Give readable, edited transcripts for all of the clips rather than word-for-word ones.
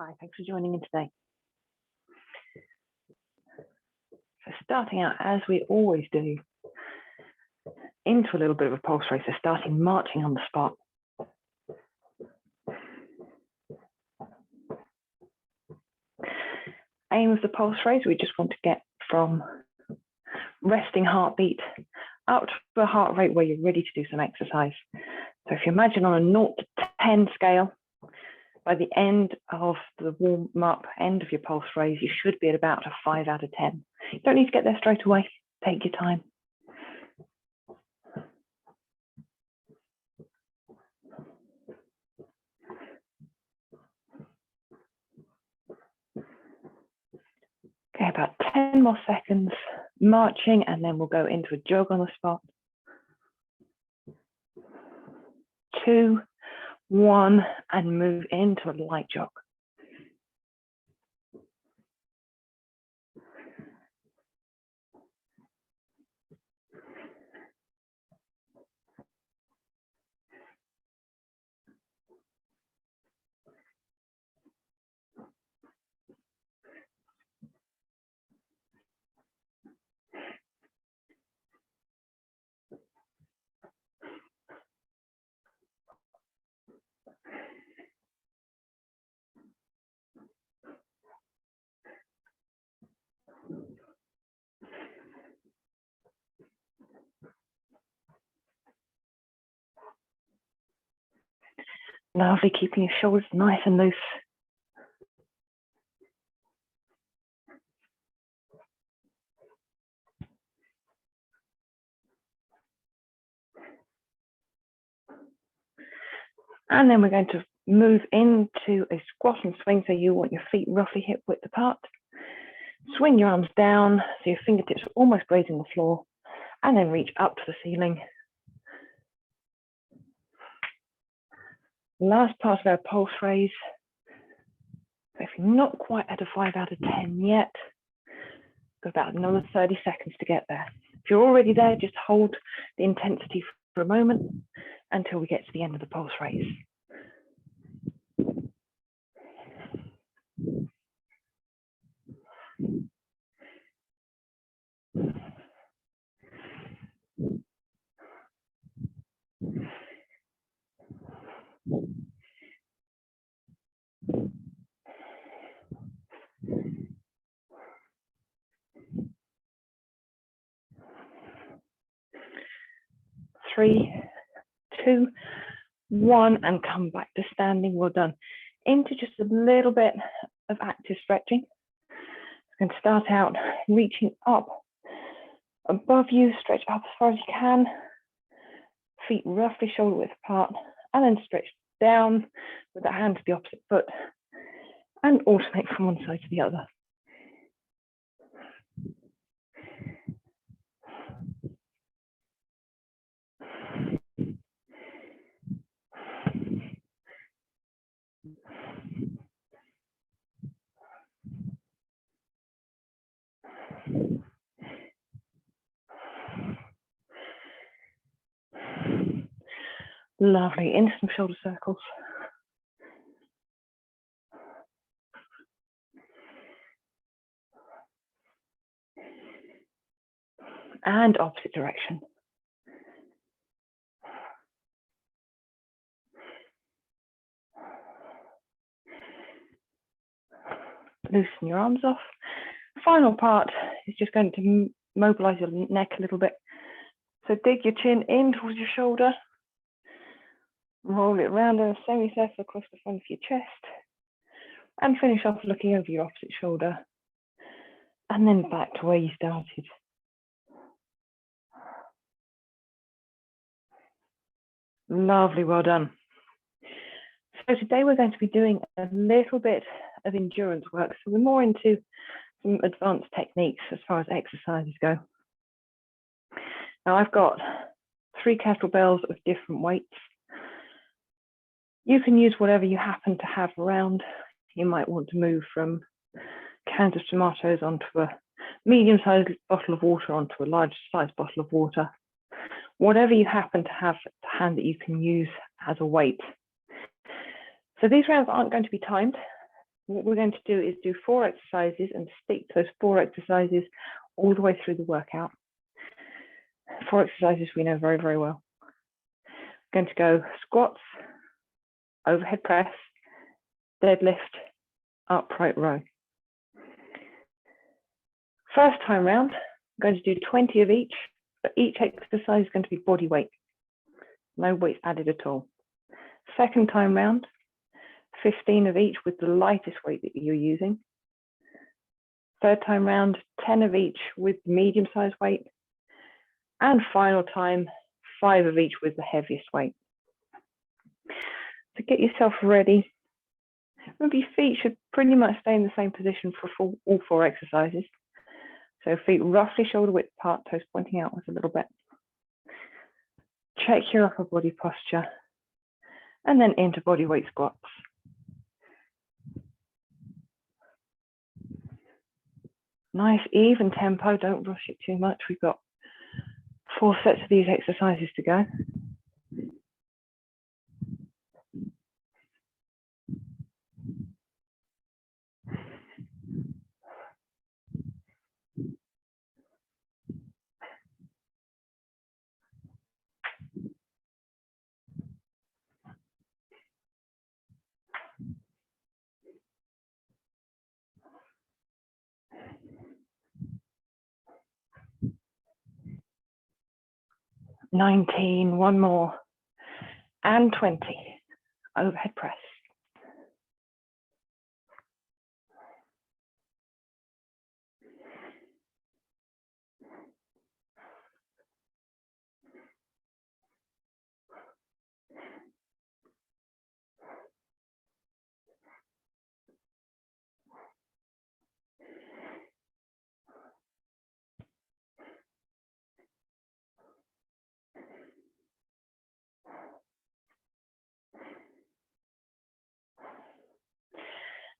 Hi, thanks for joining in today. So starting out, as we always do, into a little bit of a pulse race, so starting marching on the spot. Aim of the pulse race, we just want to get from resting heartbeat up to a heart rate where you're ready to do some exercise. So if you imagine on a 0 to 10 scale, by the end of the warm-up, end of your pulse raise, you should be at about a 5 out of 10. You don't need to get there straight away. Take your time. Okay, about 10 more seconds marching, and then we'll go into a jog on the spot. 2, 1, and move into a light jog. Lovely, keeping your shoulders nice and loose. And then we're going to move into a squat and swing, so you want your feet roughly hip width apart. Swing your arms down so your fingertips are almost grazing the floor, and then reach up to the ceiling. Last part of our pulse raise. So if you're not quite at a 5 out of 10 yet, got about another 30 seconds to get there. If you're already there, just hold the intensity for a moment until we get to the end of the pulse raise. Three, 2, 1, and come back to standing. Well done. Into just a little bit of active stretching. You can start out reaching up above you, stretch up as far as you can, feet roughly shoulder width apart, and then stretch down with the hand to the opposite foot and alternate from one side to the other. Lovely, into some shoulder circles. And opposite direction. Loosen your arms off. Final part is just going to mobilize your neck a little bit. So dig your chin in towards your shoulder. Roll it around in a semicircle across the front of your chest. And finish off looking over your opposite shoulder. And then back to where you started. Lovely, well done. So today we're going to be doing a little bit of endurance work. So we're more into some advanced techniques as far as exercises go. Now I've got 3 kettlebells of different weights. You can use whatever you happen to have around. You might want to move from cans of tomatoes onto a medium-sized bottle of water onto a large-sized bottle of water. Whatever you happen to have at hand that you can use as a weight. So these rounds aren't going to be timed. what we're going to do is do 4 exercises and stick to those 4 exercises all the way through the workout. 4 exercises we know very, very well. We're going to go squats, overhead press, deadlift, upright row. First time round, I'm going to do 20 of each, but each exercise is going to be body weight. No weights added at all. Second time round, 15 of each with the lightest weight that you're using. Third time round, 10 of each with medium sized weight. And final time, 5 of each with the heaviest weight. So get yourself ready. Remember, your feet should pretty much stay in the same position for all 4 exercises. So feet roughly shoulder width apart, toes pointing outwards a little bit. Check your upper body posture. And then into bodyweight squats. Nice even tempo, don't rush it too much. We've got 4 sets of these exercises to go. $19, one more, and 20, overhead press.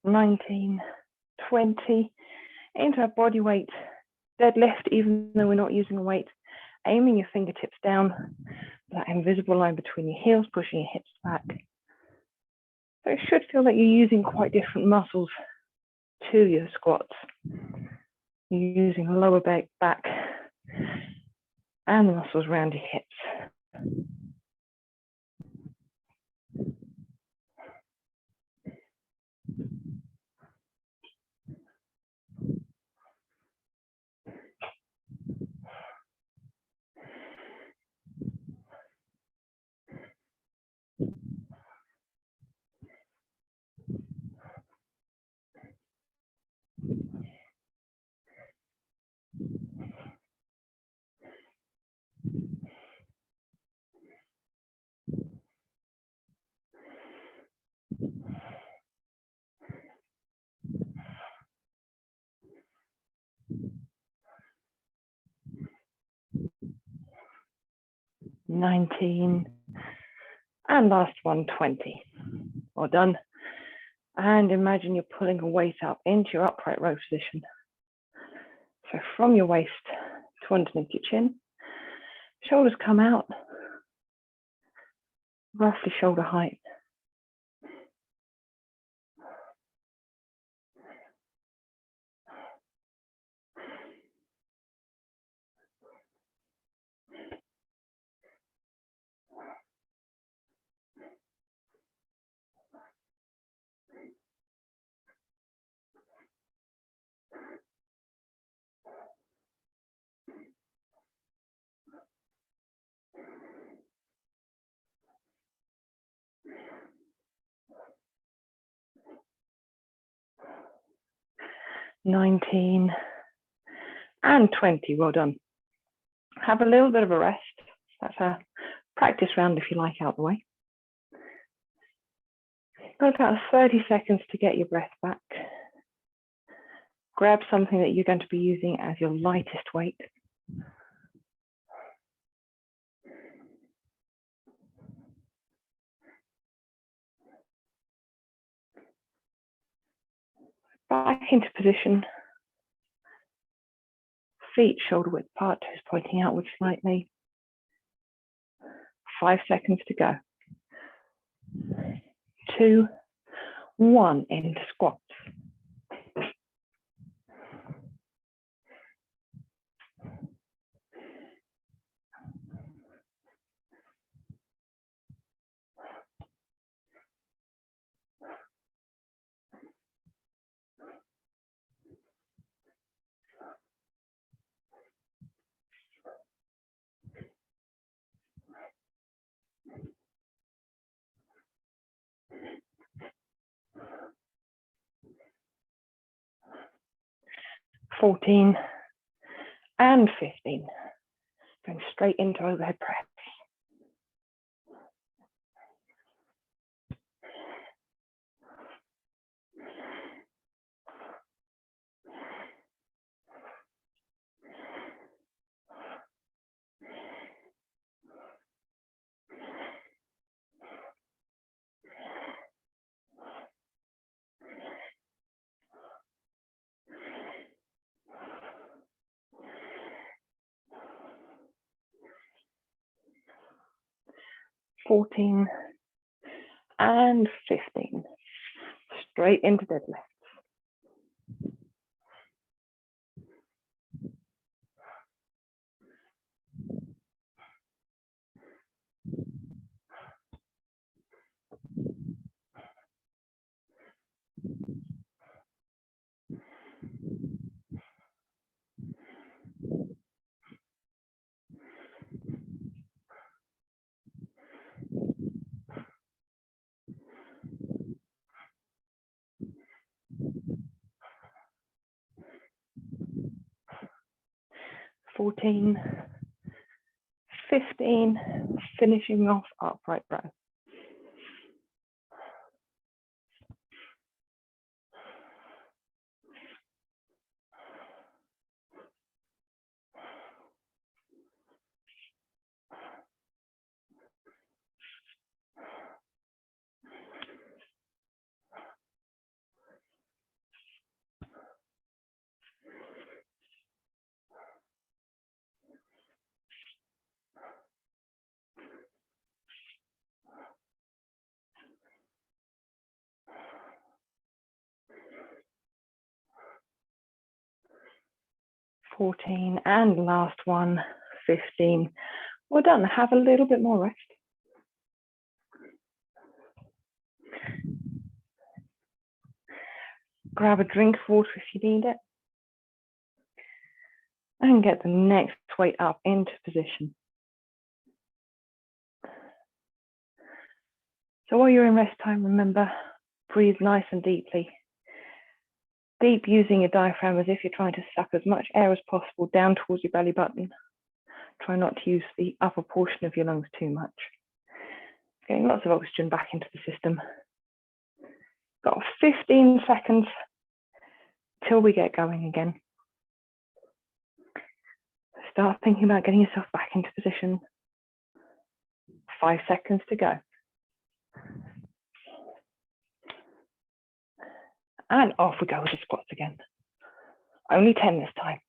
$19, 20, into our body weight deadlift, even though we're not using a weight, aiming your fingertips down, that invisible line between your heels, pushing your hips back. So it should feel like you're using quite different muscles to your squats. You're using lower back and the muscles around your hips. $19, and last one, 20. Well done. And imagine you're pulling a weight up into your upright row position. So from your waist to underneath your chin, shoulders come out, roughly shoulder height. $19, and 20, well done. Have a little bit of a rest. That's a practice round, if you like, out the way. Got about 30 seconds to get your breath back. Grab something that you're going to be using as your lightest weight. Back into position. Feet shoulder width apart, toes pointing outward slightly. 5 seconds to go. 2, 1, into squats. 14 and 15. Going straight into overhead press. 14 and 15. Straight into deadlift. 14, 15, finishing off upright row. $14 and last one, $15. Well done. Have a little bit more rest. Grab a drink of water if you need it. And get the next weight up into position. So while you're in rest time, remember, breathe nice and deeply. Deep using your diaphragm as if you're trying to suck as much air as possible down towards your belly button. Try not to use the upper portion of your lungs too much. Getting lots of oxygen back into the system. Got 15 seconds till we get going again. Start thinking about getting yourself back into position. 5 seconds to go. And off we go with the squats again. Only 10 this time.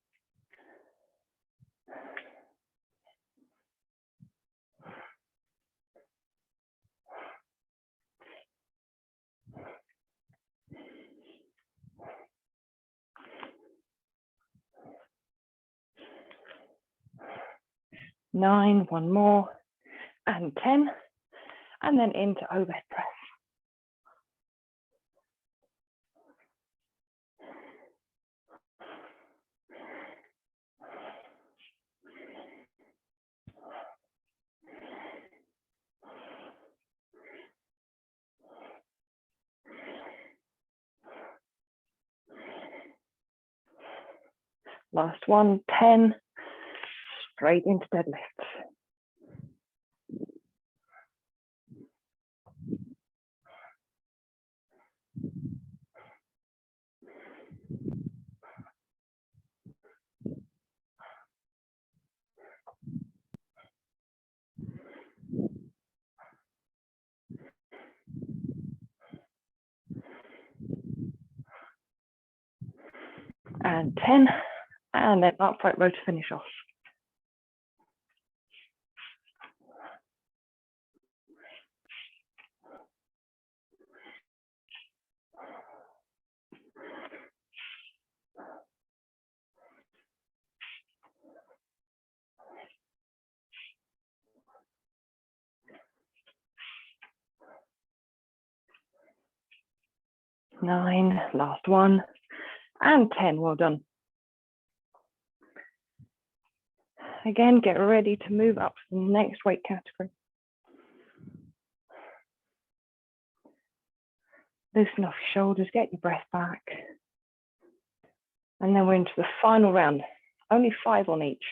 Nine, one more, and 10, and then into overhead press. Last one, 10, straight into deadlifts. And 10, and then upright row to finish off. Nine, last one, and 10, well done. Again, get ready to move up to the next weight category. Loosen off your shoulders, get your breath back. And then we're into the final round, only 5 on each,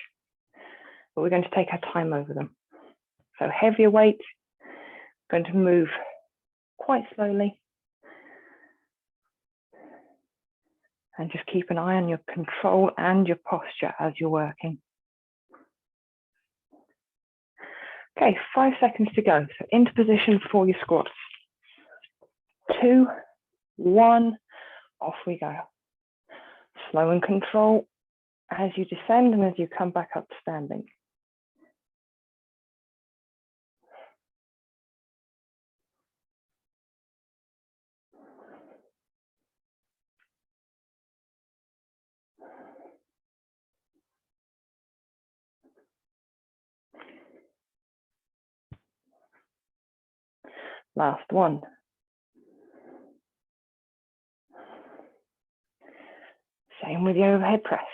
but we're going to take our time over them. So heavier weight, going to move quite slowly. And just keep an eye on your control and your posture as you're working. Okay, 5 seconds to go. So into position for your squats. 2, 1, off we go. Slow and control as you descend and as you come back up to standing. Last one. Same with the overhead press.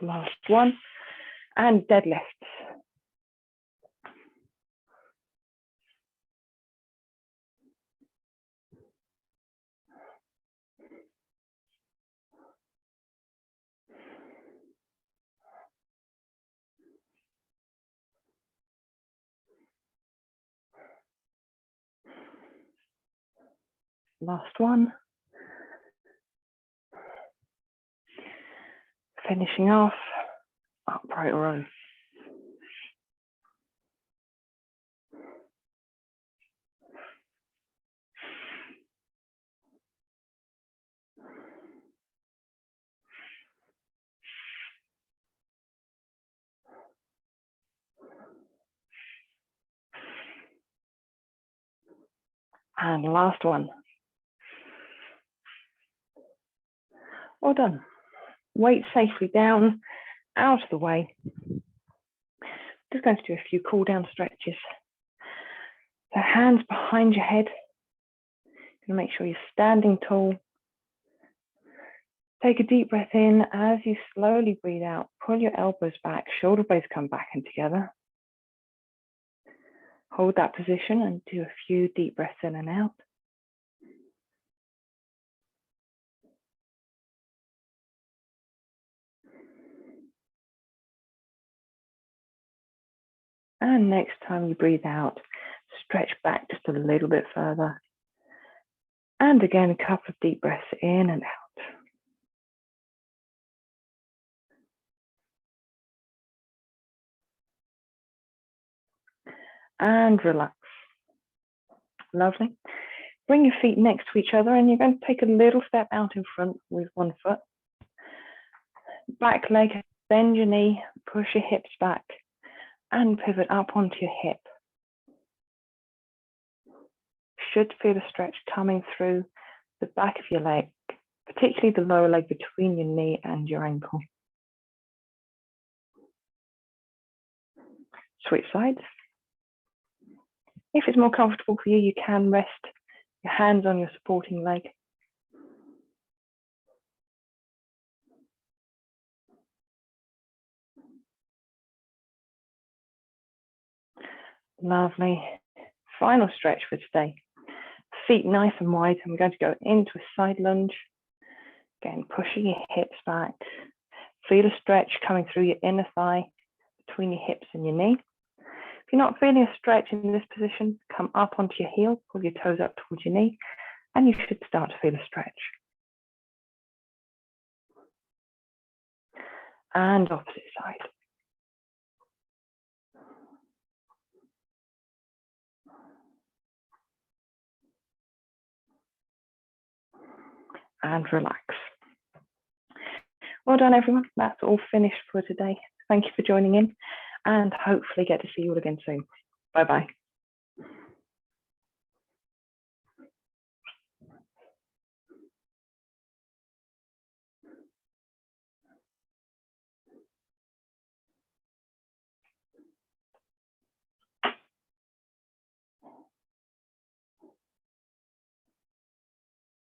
Last one. And deadlifts. Last one. Finishing off, upright row. And last one. All done. Weight safely down, out of the way. Just going to do a few cool down stretches. So hands behind your head. Going to make sure you're standing tall. Take a deep breath in. As you slowly breathe out, pull your elbows back, shoulder blades come back and together. Hold that position and do a few deep breaths in and out. And next time you breathe out, stretch back just a little bit further. And again, a couple of deep breaths in and out. And relax. Lovely. Bring your feet next to each other and you're going to take a little step out in front with one foot. Back leg, bend your knee, push your hips back and pivot up onto your hip. Should feel a stretch coming through the back of your leg, particularly the lower leg between your knee and your ankle. Switch sides. If it's more comfortable for you, you can rest your hands on your supporting leg. Lovely. Final stretch for today. Feet nice and wide. And we're going to go into a side lunge. Again, pushing your hips back. Feel a stretch coming through your inner thigh, between your hips and your knee. If you're not feeling a stretch in this position, come up onto your heel, pull your toes up towards your knee, and you should start to feel a stretch. And opposite side. And relax. Well done, everyone. That's all finished for today. Thank you for joining in and hopefully get to see you all again soon. Bye-bye.